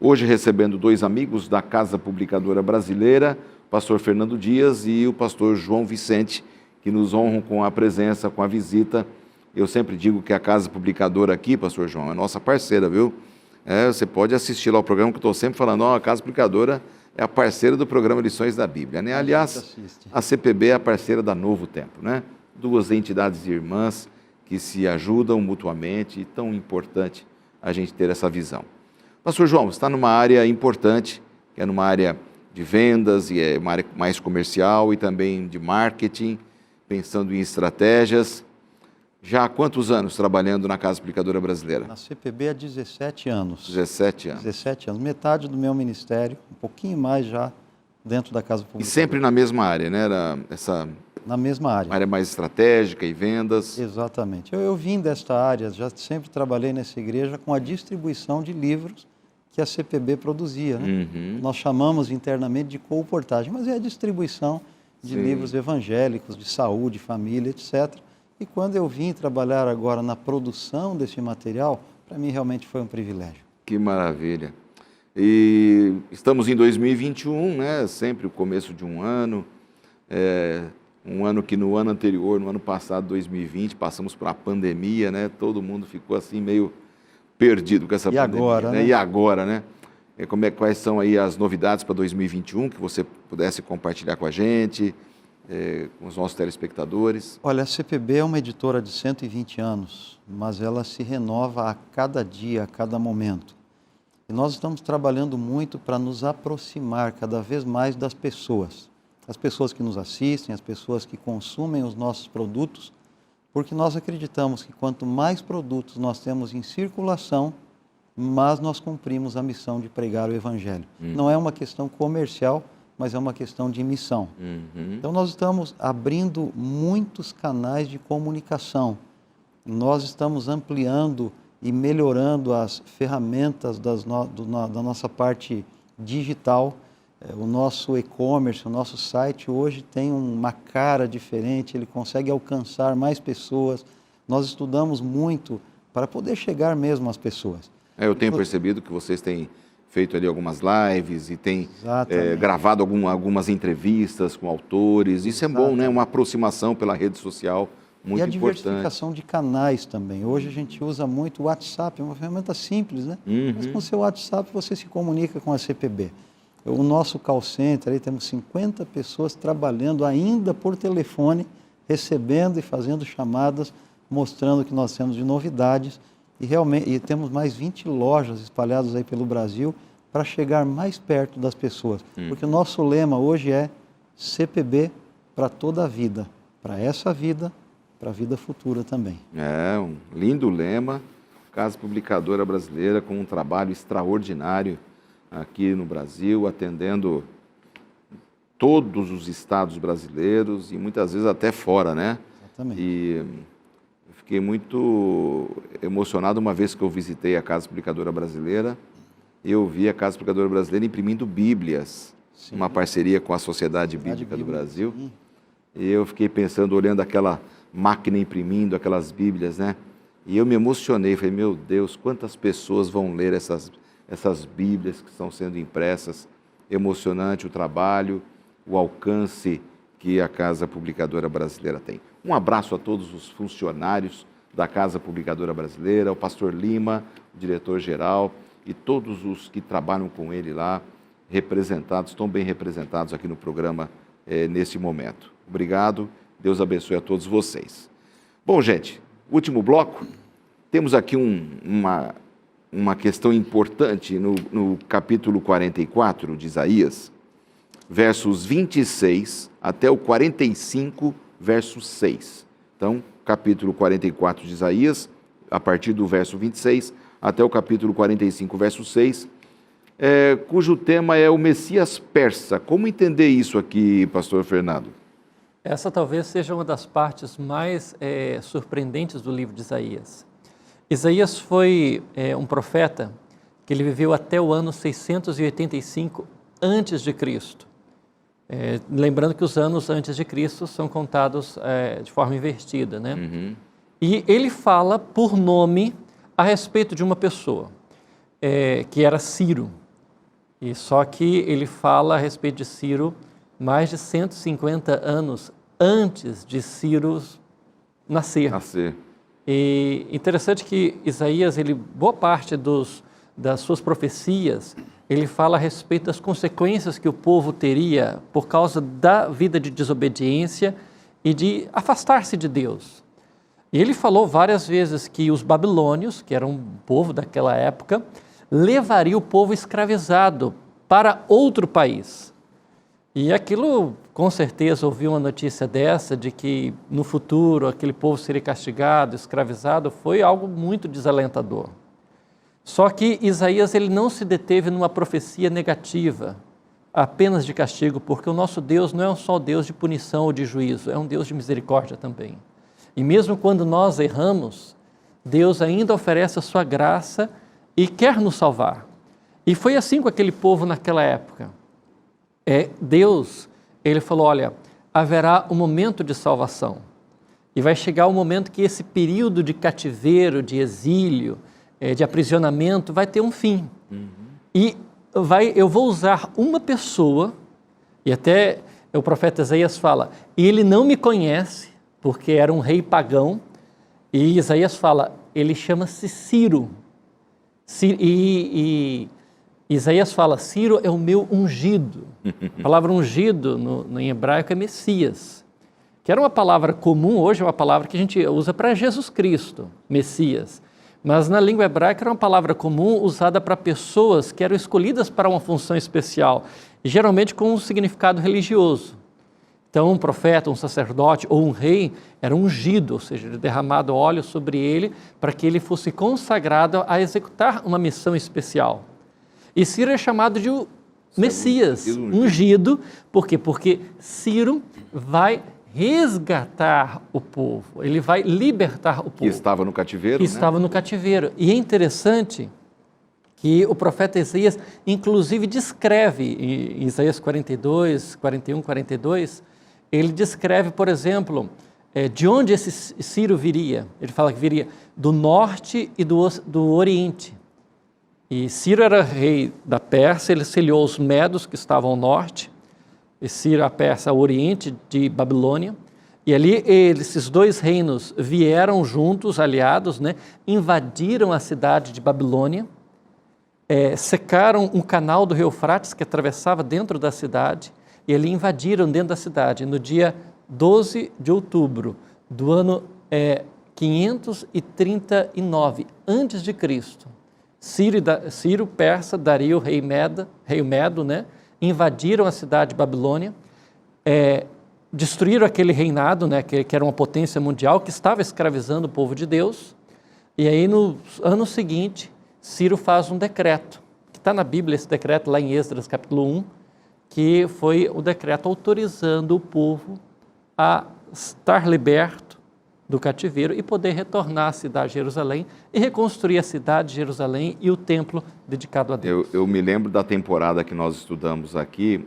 Hoje recebendo dois amigos da Casa Publicadora Brasileira, o pastor Fernando Dias e o pastor João Vicente, que nos honram com a presença, com a visita. Eu sempre digo que a Casa Publicadora aqui, pastor João, é nossa parceira, viu? Você pode assistir lá o programa que eu estou sempre falando, a Casa Publicadora é a parceira do programa Lições da Bíblia, né? Aliás, a CPB é a parceira da Novo Tempo, né? Duas entidades irmãs que se ajudam mutuamente e tão importante a gente ter essa visão. Pastor João, você está numa área importante, que é numa área de vendas e é uma área mais comercial e também de marketing, pensando em estratégias. Já há quantos anos trabalhando na Casa Publicadora Brasileira? Na CPB há 17 anos. 17 anos. 17 anos, metade do meu ministério, um pouquinho mais já dentro da Casa Publicadora. E sempre na mesma área, né? Era na mesma área. Área mais estratégica e vendas. Exatamente. Eu vim desta área, já sempre trabalhei nessa igreja com a distribuição de livros que a CPB produzia, né? Nós chamamos internamente de colportagem, mas é a distribuição de livros evangélicos, de saúde, família, etc. E quando eu vim trabalhar agora na produção desse material, para mim realmente foi um privilégio. Que maravilha. E estamos em 2021, né? Sempre o começo de um ano. Um ano que no ano anterior, no ano passado, 2020, passamos por uma pandemia, né? Todo mundo ficou assim meio perdido com essa pandemia. Agora, né? E agora, né? Quais são aí as novidades para 2021 que você pudesse compartilhar com a gente, com os nossos telespectadores? Olha, a CPB é uma editora de 120 anos, mas ela se renova a cada dia, a cada momento. E nós estamos trabalhando muito para nos aproximar cada vez mais das pessoas. As pessoas que nos assistem, as pessoas que consumem os nossos produtos, porque nós acreditamos que quanto mais produtos nós temos em circulação, mais nós cumprimos a missão de pregar o Evangelho. Não é uma questão comercial, mas é uma questão de missão. Então nós estamos abrindo muitos canais de comunicação. Nós estamos ampliando e melhorando as ferramentas da nossa parte digital. O nosso e-commerce, o nosso site hoje tem uma cara diferente, ele consegue alcançar mais pessoas. Nós estudamos muito para poder chegar mesmo às pessoas. Eu tenho percebido que vocês têm feito ali algumas lives e têm gravado algumas entrevistas com autores. Isso é bom, né? Uma aproximação pela rede social muito importante. E a diversificação de canais também. Hoje a gente usa muito o WhatsApp, é uma ferramenta simples, né? Mas com o seu WhatsApp você se comunica com a CPB. O nosso call center, aí temos 50 pessoas trabalhando ainda por telefone, recebendo e fazendo chamadas, mostrando o que nós temos de novidades. E temos mais 20 lojas espalhadas aí pelo Brasil para chegar mais perto das pessoas. Porque o nosso lema hoje é CPB para toda a vida. Para essa vida, para a vida futura também. É, um lindo lema. Casa Publicadora Brasileira com um trabalho extraordinário aqui no Brasil, atendendo todos os estados brasileiros e muitas vezes até fora, né? Exatamente. E fiquei muito emocionado uma vez que eu visitei a Casa Publicadora Brasileira. Eu vi a Casa Publicadora Brasileira imprimindo Bíblias, Sim. uma parceria com a Sociedade Bíblica do Brasil. Sim. E eu fiquei pensando, olhando aquela máquina imprimindo aquelas Bíblias, né? E eu me emocionei, falei, meu Deus, quantas pessoas vão ler essas Bíblias que estão sendo impressas. Emocionante o trabalho, o alcance que a Casa Publicadora Brasileira tem. Um abraço a todos os funcionários da Casa Publicadora Brasileira, o pastor Lima, o diretor-geral, e todos os que trabalham com ele lá, representados, estão bem representados aqui no programa nesse momento. Obrigado, Deus abençoe a todos vocês. Bom, gente, último bloco, temos aqui uma questão importante no capítulo 44 de Isaías, versos 26 até o 45, verso 6. Então, capítulo 44 de Isaías, a partir do verso 26 até o capítulo 45, verso 6, cujo tema é o Messias persa. Como entender isso aqui, pastor Fernando? Essa talvez seja uma das partes mais surpreendentes do livro de Isaías. Isaías foi um profeta que ele viveu até o ano 685 antes de Cristo. Lembrando que os anos antes de Cristo são contados de forma invertida, né? Uhum. E ele fala por nome a respeito de uma pessoa, que era Ciro. E só que ele fala a respeito de Ciro mais de 150 anos antes de Ciro nascer. E interessante que Isaías, boa parte das suas profecias, ele fala a respeito das consequências que o povo teria por causa da vida de desobediência e de afastar-se de Deus. E ele falou várias vezes que os babilônios, que eram um povo daquela época, levariam o povo escravizado para outro país. E aquilo, com certeza, ouviu uma notícia dessa, de que no futuro aquele povo seria castigado, escravizado, foi algo muito desalentador. Só que Isaías ele não se deteve numa profecia negativa, apenas de castigo, porque o nosso Deus não é só Deus de punição ou de juízo, é um Deus de misericórdia também. E mesmo quando nós erramos, Deus ainda oferece a sua graça e quer nos salvar. E foi assim com aquele povo naquela época. Deus, ele falou, olha, haverá um momento de salvação. E vai chegar o momento que esse período de cativeiro, de exílio, de aprisionamento, vai ter um fim. Uhum. E eu vou usar uma pessoa, e até o profeta Isaías fala, ele não me conhece, porque era um rei pagão, e Isaías fala, ele chama-se Ciro. E Isaías fala, Ciro é o meu ungido. A palavra ungido no em hebraico é Messias, que era uma palavra comum, hoje é uma palavra que a gente usa para Jesus Cristo, Messias. Mas na língua hebraica era uma palavra comum usada para pessoas que eram escolhidas para uma função especial, e geralmente com um significado religioso. Então, um profeta, um sacerdote ou um rei era ungido, ou seja, derramado óleo sobre ele para que ele fosse consagrado a executar uma missão especial. E Ciro é chamado de Messias, ungido. Por quê? Porque Ciro vai resgatar o povo, ele vai libertar o povo. Que estava no cativeiro, Estava no cativeiro. E é interessante que o profeta Isaías, inclusive, descreve, em Isaías 42, 41, 42, ele descreve, por exemplo, de onde esse Ciro viria. Ele fala que viria do norte e do oriente. E Ciro era rei da Pérsia, ele exiliou os medos que estavam ao norte, e Ciro, a Pérsia, ao oriente de Babilônia. E ali esses dois reinos vieram juntos, aliados, né, invadiram a cidade de Babilônia, secaram um canal do rio Eufrates que atravessava dentro da cidade, e ali invadiram dentro da cidade, no dia 12 de outubro do ano 539 antes de Cristo. Ciro, persa, Dario, rei Medo, né, invadiram a cidade de Babilônia, destruíram aquele reinado, né, que era uma potência mundial, que estava escravizando o povo de Deus. E aí, no ano seguinte, Ciro faz um decreto, que está na Bíblia, esse decreto lá em Esdras, capítulo 1, que foi o decreto autorizando o povo a estar liberto do cativeiro e poder retornar à cidade de Jerusalém e reconstruir a cidade de Jerusalém e o templo dedicado a Deus. Eu me lembro da temporada que nós estudamos aqui,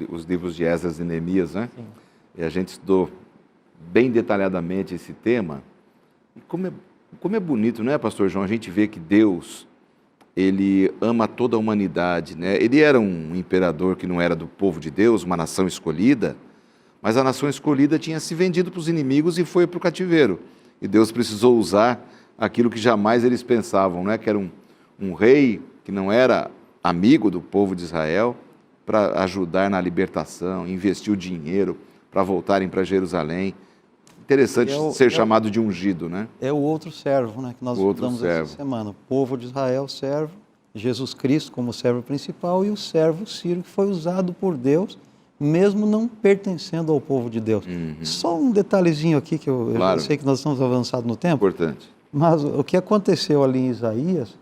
os livros de Esdras e Neemias, né? Sim. E a gente estudou bem detalhadamente esse tema. E como é bonito, não é, pastor João? A gente vê que Deus, ele ama toda a humanidade, né? Ele era um imperador que não era do povo de Deus, uma nação escolhida, mas a nação escolhida tinha se vendido para os inimigos e foi para o cativeiro. E Deus precisou usar aquilo que jamais eles pensavam, né? Que era um rei que não era amigo do povo de Israel, para ajudar na libertação, investiu dinheiro para voltarem para Jerusalém. Interessante ser chamado de ungido, né? É o outro servo, né, que nós estudamos essa semana. O povo de Israel, servo, Jesus Cristo como servo principal e o servo Ciro, que foi usado por Deus, mesmo não pertencendo ao povo de Deus. Só um detalhezinho aqui, que eu sei que nós estamos avançados no tempo. Importante. Mas o que aconteceu ali em Isaías,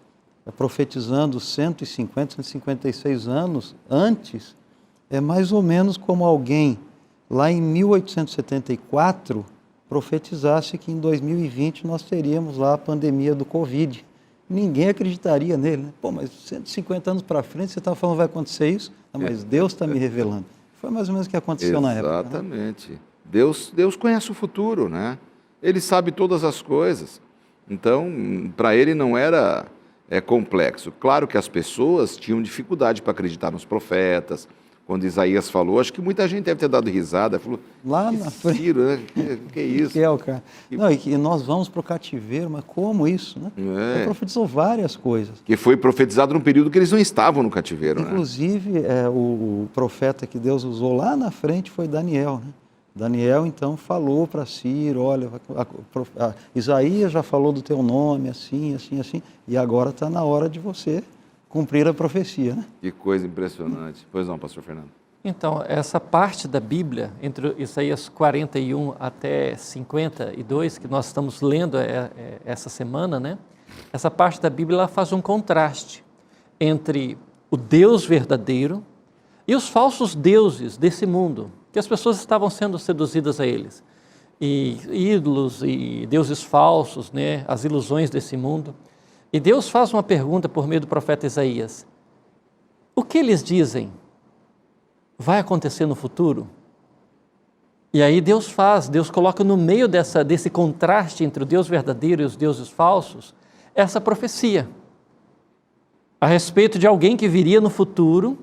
profetizando 150, 156 anos antes, é mais ou menos como alguém, lá em 1874, profetizasse que em 2020 nós teríamos lá a pandemia do Covid. Ninguém acreditaria nele, né? Pô, mas 150 anos para frente você está falando que vai acontecer isso? Não, mas Deus está me revelando. Foi mais ou menos o que aconteceu na época. Exatamente. Né? Deus conhece o futuro, né? Ele sabe todas as coisas. Então, para ele não era complexo. Claro que as pessoas tinham dificuldade para acreditar nos profetas. Quando Isaías falou, acho que muita gente deve ter dado risada. Falou, lá na frente, Ciro, né? Que é isso? Cara. Não, e nós vamos para o cativeiro, mas como isso, né? Ele profetizou várias coisas. Que foi profetizado num período que eles não estavam no cativeiro. Inclusive, né? O profeta que Deus usou lá na frente foi Daniel, né? Daniel, então, falou para Ciro, olha, Isaías já falou do teu nome, assim, assim, assim, e agora está na hora de você cumprir a profecia, né? Que coisa impressionante. Pois não, pastor Fernando? Então, essa parte da Bíblia, entre Isaías 41 até 52, que nós estamos lendo essa semana, né? Essa parte da Bíblia ela faz um contraste entre o Deus verdadeiro e os falsos deuses desse mundo, que as pessoas estavam sendo seduzidas a eles. E ídolos e deuses falsos, né? As ilusões desse mundo. E Deus faz uma pergunta por meio do profeta Isaías. O que eles dizem vai acontecer no futuro? E aí Deus coloca no meio desse contraste entre o Deus verdadeiro e os deuses falsos, essa profecia a respeito de alguém que viria no futuro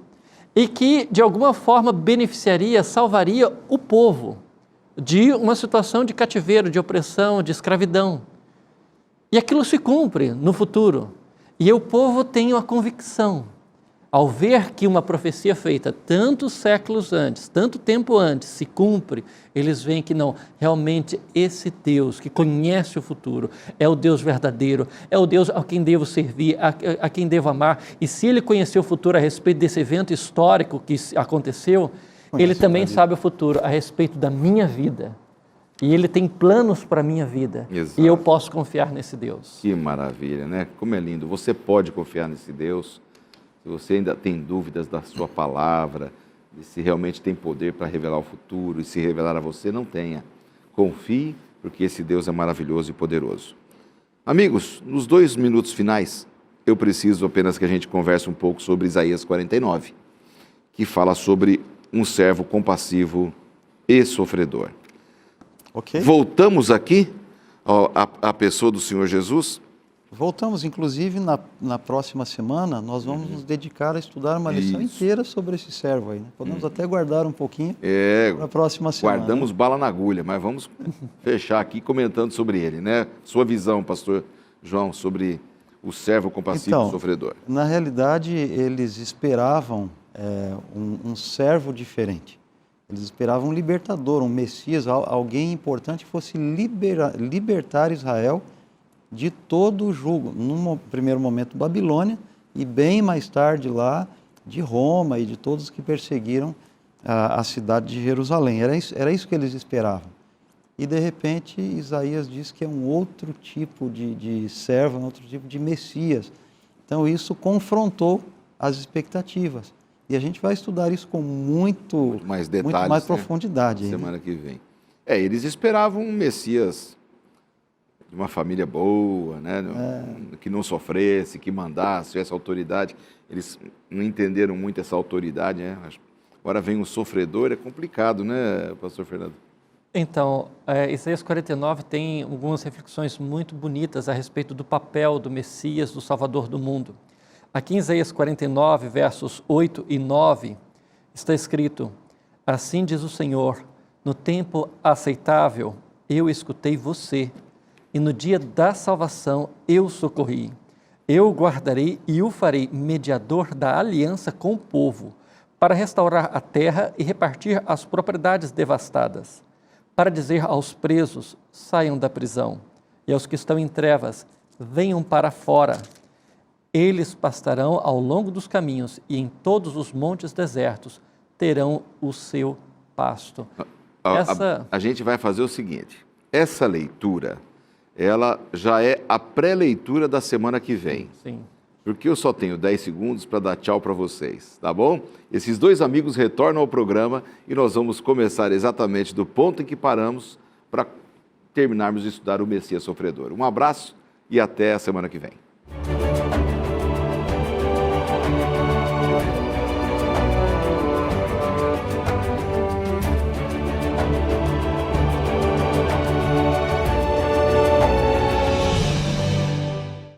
e que, de alguma forma, beneficiaria, salvaria o povo de uma situação de cativeiro, de opressão, de escravidão. E aquilo se cumpre no futuro. E o povo tem uma convicção. Ao ver que uma profecia feita tantos séculos antes, tanto tempo antes, se cumpre, eles veem que não, realmente esse Deus que conhece o futuro é o Deus verdadeiro, é o Deus a quem devo servir, a quem devo amar. E se ele conheceu o futuro a respeito desse evento histórico que aconteceu, ele também sabe o futuro a respeito da minha vida. E ele tem planos para a minha vida. Exato. E eu posso confiar nesse Deus. Que maravilha, né? Como é lindo. Você pode confiar nesse Deus. Se você ainda tem dúvidas da sua palavra, de se realmente tem poder para revelar o futuro e se revelar a você, não tenha. Confie, porque esse Deus é maravilhoso e poderoso. Amigos, nos 2 minutos finais, eu preciso apenas que a gente converse um pouco sobre Isaías 49, que fala sobre um servo compassivo e sofredor. Okay. Voltamos aqui à pessoa do Senhor Jesus? Voltamos, inclusive, na próxima semana, nós vamos nos dedicar a estudar uma lição inteira sobre esse servo aí. Né? Podemos até guardar um pouquinho para a próxima semana. Guardamos bala na agulha, mas vamos fechar aqui comentando sobre ele, né? Sua visão, pastor João, sobre o servo compassivo e sofredor. Na realidade, eles esperavam um servo diferente. Eles esperavam um libertador, um Messias, alguém importante que fosse libertar Israel de todo o jugo. Num primeiro momento, Babilônia, e bem mais tarde lá, de Roma e de todos que perseguiram a cidade de Jerusalém. Era isso que eles esperavam. E, de repente, Isaías diz que é um outro tipo de servo, um outro tipo de Messias. Então, isso confrontou as expectativas. E a gente vai estudar isso com muito mais detalhes, muito mais né? profundidade. Semana que vem. Eles esperavam um Messias de uma família boa, né? Que não sofresse, que mandasse, tivesse autoridade. Eles não entenderam muito essa autoridade, né? Agora vem um sofredor, é complicado, né, pastor Fernando? Então, Isaías 49 tem algumas reflexões muito bonitas a respeito do papel do Messias, do Salvador do mundo. Aqui em Isaías 49, versos 8 e 9, está escrito: assim diz o Senhor, no tempo aceitável eu escutei você, e no dia da salvação eu socorri. Eu o guardarei e o farei mediador da aliança com o povo, para restaurar a terra e repartir as propriedades devastadas, para dizer aos presos, saiam da prisão, e aos que estão em trevas, venham para fora. Eles pastarão ao longo dos caminhos e em todos os montes desertos terão o seu pasto. A gente vai fazer o seguinte, essa leitura, ela já é a pré-leitura da semana que vem. Sim. Porque eu só tenho 10 segundos para dar tchau para vocês, tá bom? Esses dois amigos retornam ao programa e nós vamos começar exatamente do ponto em que paramos para terminarmos de estudar o Messias Sofredor. Um abraço e até a semana que vem.